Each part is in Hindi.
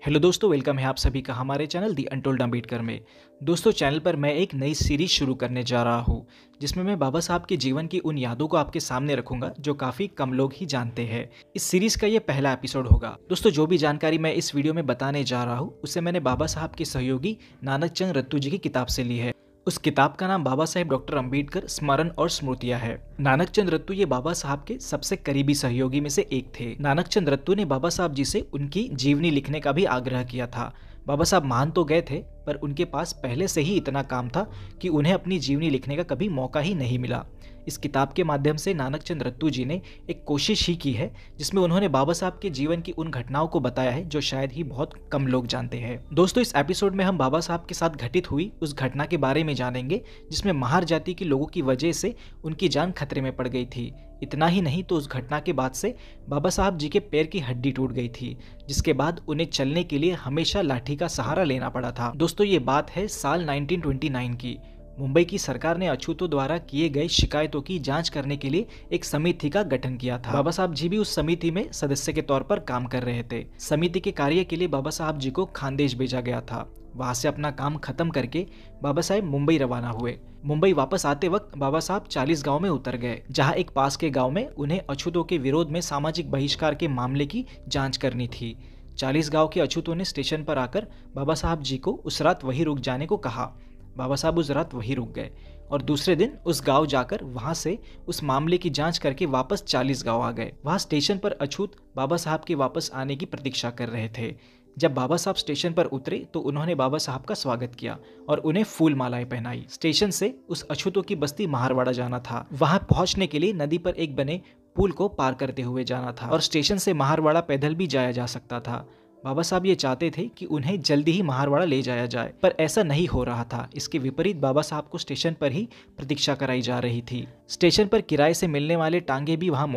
हेलो दोस्तों, वेलकम है आप सभी का हमारे चैनल दी अनटोल्ड अम्बेडकर में। दोस्तों, चैनल पर मैं एक नई सीरीज शुरू करने जा रहा हूँ जिसमें मैं बाबा साहब के जीवन की उन यादों को आपके सामने रखूंगा जो काफ़ी कम लोग ही जानते हैं। इस सीरीज का ये पहला एपिसोड होगा। दोस्तों, जो भी जानकारी मैं इस वीडियो में बताने जा रहा हूँ उसे मैंने बाबा साहब के सहयोगी नानक चंद रत्तू जी की किताब से ली है। उस किताब का नाम बाबा साहेब डॉक्टर अम्बेडकर स्मरण और स्मृतियां है। नानक चंद रत्तू ये बाबा साहब के सबसे करीबी सहयोगी में से एक थे। नानक चंद रत्तू ने बाबा साहब जी से उनकी जीवनी लिखने का भी आग्रह किया था। बाबा साहब मान तो गए थे, पर उनके पास पहले से ही इतना काम था कि उन्हें अपनी जीवनी लिखने का कभी मौका ही नहीं मिला। इस किताब के माध्यम से नानक चंद रत्तू जी ने एक कोशिश ही की है जिसमें उन्होंने बाबा साहब के जीवन की उन घटनाओं को बताया है जो शायद ही बहुत कम लोग जानते हैं। दोस्तों, इस एपिसोड में हम बाबा साहब के साथ घटित हुई उस घटना के बारे में जानेंगे जिसमें महार जाति के लोगों की वजह से उनकी जान खतरे में पड़ गई थी। इतना ही नहीं तो उस घटना के बाद से बाबा साहब जी के पैर की हड्डी टूट गई थी, जिसके बाद उन्हें चलने के लिए हमेशा लाठी का सहारा लेना पड़ा था। दोस्तों, ये बात है साल 1929 की। मुंबई की सरकार ने अछूतों द्वारा किए गए शिकायतों की जांच करने के लिए एक समिति का गठन किया था। बाबा साहब जी भी उस समिति में सदस्य के तौर पर काम कर रहे थे। समिति के कार्य के लिए बाबा साहब जी को खानदेश भेजा गया था। वहां से अपना काम खत्म करके बाबा साहब मुंबई रवाना हुए। मुंबई वापस आते वक्त बाबा साहब 40 गांव में उतर गए, जहां एक पास के गांव में उन्हें अछूतों के विरोध में सामाजिक बहिष्कार के मामले की जांच करनी थी। 40 गांव के अछूतों ने स्टेशन पर आकर बाबा साहब जी को उस रात वहीं रुक जाने को कहा। बाबा साहब उस रात वहीं रुक गए और दूसरे दिन उस गांव जाकर वहां से उस मामले की जांच करके वापस 40 गांव आ गए। वहां स्टेशन पर अछूत बाबा साहब के वापस आने की प्रतीक्षा कर रहे थे। जब बाबा साहब स्टेशन पर उतरे तो उन्होंने बाबा साहब का स्वागत किया और उन्हें फूल मालाएं पहनाई। स्टेशन से उस अछूतों की बस्ती महारवाड़ा जाना था। वहां पहुंचने के लिए नदी पर एक बने पुल को पार करते हुए जाना था और स्टेशन से महारवाड़ा पैदल भी जाया जा सकता था। बाबा साहब ये चाहते थे कि उन्हें जल्दी ही महारवाड़ा ले जाया जाए, पर ऐसा नहीं हो रहा था। इसके विपरीत बाबा साहब को स्टेशन पर ही प्रतीक्षा कराई जा रही थी। स्टेशन पर किराए से मिलने वाले टांगे भी वहां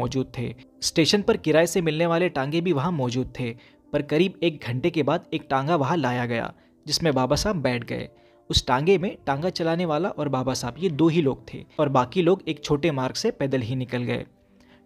मौजूद थे। पर करीब 1 घंटे के बाद एक टांगा वहां लाया गया जिसमें बाबा साहब बैठ गए। उस टांगे में टांगा चलाने वाला और बाबा साहब ये 2 ही लोग थे और बाकी लोग एक छोटे मार्ग से पैदल ही निकल गए।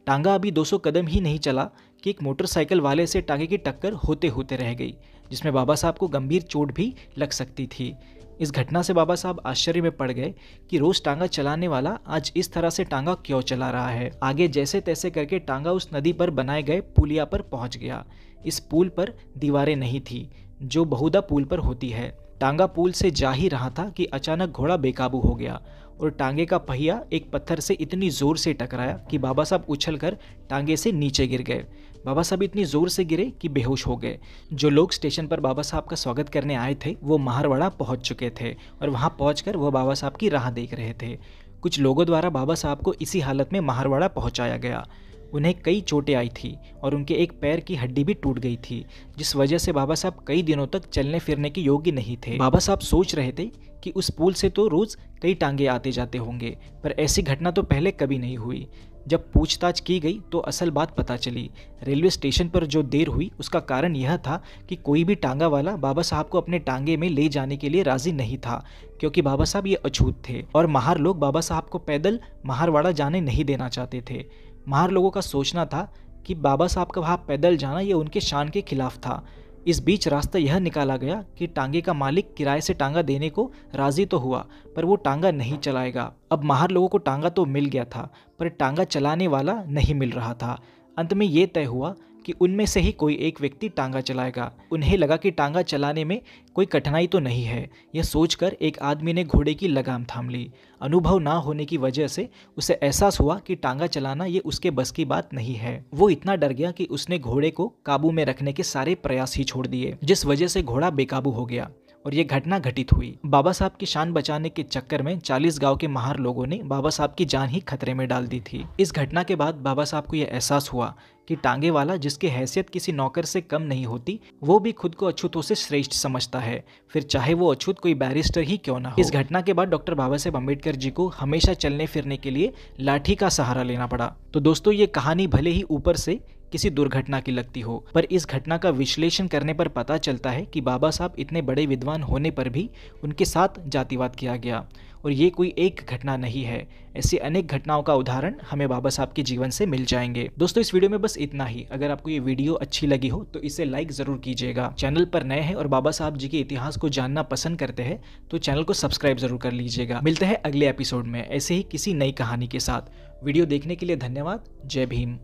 टांगा अभी 200 कदम ही नहीं चला कि एक मोटरसाइकिल वाले से टांगे की टक्कर होते होते रह गई, जिसमें बाबा साहब को गंभीर चोट भी लग सकती थी। इस घटना से बाबा साहब आश्चर्य में पड़ गए कि रोज टांगा चलाने वाला आज इस तरह से टांगा क्यों चला रहा है। आगे जैसे तैसे करके टांगा उस नदी पर बनाए गए पुलिया पर पहुंच गया। इस पुल पर दीवारें नहीं थी जो बहुधा पुल पर होती है। टांगा पुल से जा ही रहा था कि अचानक घोड़ा बेकाबू हो गया और टांगे का पहिया एक पत्थर से इतनी जोर से टकराया कि बाबा साहब उछलकर टांगे से नीचे गिर गए। बाबा साहब इतनी जोर से गिरे कि बेहोश हो गए। जो लोग स्टेशन पर बाबा साहब का स्वागत करने आए थे वो महारवाड़ा पहुंच चुके थे और वहां पहुंचकर वो बाबा साहब की राह देख रहे थे। कुछ लोगों द्वारा बाबा साहब को इसी हालत में महारवाड़ा पहुंचाया गया। उन्हें कई चोटें आई थी और उनके एक पैर की हड्डी भी टूट गई थी, जिस वजह से बाबा साहब कई दिनों तक चलने फिरने के योग्य नहीं थे। बाबा साहब सोच रहे थे कि उस पुल से तो रोज कई टांगे आते जाते होंगे, पर ऐसी घटना तो पहले कभी नहीं हुई। जब पूछताछ की गई तो असल बात पता चली। रेलवे स्टेशन पर जो देर हुई उसका कारण यह था कि कोई भी टांगा वाला बाबा साहब को अपने टांगे में ले जाने के लिए राजी नहीं था, क्योंकि बाबा साहब ये अछूत थे और महार लोग बाबा साहब को पैदल महारवाड़ा जाने नहीं देना चाहते थे। महार लोगों का सोचना था कि बाबा साहब का वहाँ पैदल जाना ये उनके शान के खिलाफ था। इस बीच रास्ता यह निकाला गया कि टांगे का मालिक किराए से टांगा देने को राजी तो हुआ, पर वो टांगा नहीं चलाएगा। अब महार लोगों को टांगा तो मिल गया था, पर टांगा चलाने वाला नहीं मिल रहा था। अंत में ये तय हुआ कि उनमें से ही कोई एक व्यक्ति टांगा चलाएगा। उन्हें लगा कि टांगा चलाने में कोई कठिनाई तो नहीं है। यह सोचकर एक आदमी ने घोड़े की लगाम थाम ली। अनुभव ना होने की वजह से उसे एहसास हुआ कि टांगा चलाना ये उसके बस की बात नहीं है। वो इतना डर गया कि उसने घोड़े को काबू में रखने के सारे प्रयास ही छोड़ दिए, जिस वजह से घोड़ा बेकाबू हो गया और ये घटना घटित हुई। बाबा साहब की शान बचाने के चक्कर में 40 गांव के महार लोगों ने बाबा साहब की जान ही खतरे में डाल दी थी। इस घटना के बाद बाबा साहब को यह एहसास हुआ कि टांगे वाला, जिसकी हैसियत किसी नौकर से कम नहीं होती, वो भी खुद को अछूतों से श्रेष्ठ समझता है, फिर चाहे वो अछूत कोई बैरिस्टर ही क्यों ना हो। इस घटना के बाद डॉक्टर बाबा साहेब अम्बेडकर जी को हमेशा चलने फिरने के लिए लाठी का सहारा लेना पड़ा। तो दोस्तों, ये कहानी भले ही ऊपर से किसी दुर्घटना की लगती हो, पर इस घटना का विश्लेषण करने पर पता चलता है कि बाबा साहब इतने बड़े विद्वान होने पर भी उनके साथ जातिवाद किया गया। और ये कोई एक घटना नहीं है, ऐसी अनेक घटनाओं का उदाहरण हमें बाबा साहब के जीवन से मिल जाएंगे। दोस्तों इस वीडियो में बस इतना ही। अगर आपको ये वीडियो अच्छी लगी हो तो इसे लाइक जरूर कीजिएगा। चैनल पर नए हैं और बाबा साहब जी के इतिहास को जानना पसंद करते हैं तो चैनल को सब्सक्राइब जरूर कर लीजिएगा। मिलते हैं अगले एपिसोड में ऐसे ही किसी नई कहानी के साथ। वीडियो देखने के लिए धन्यवाद। जय भीम।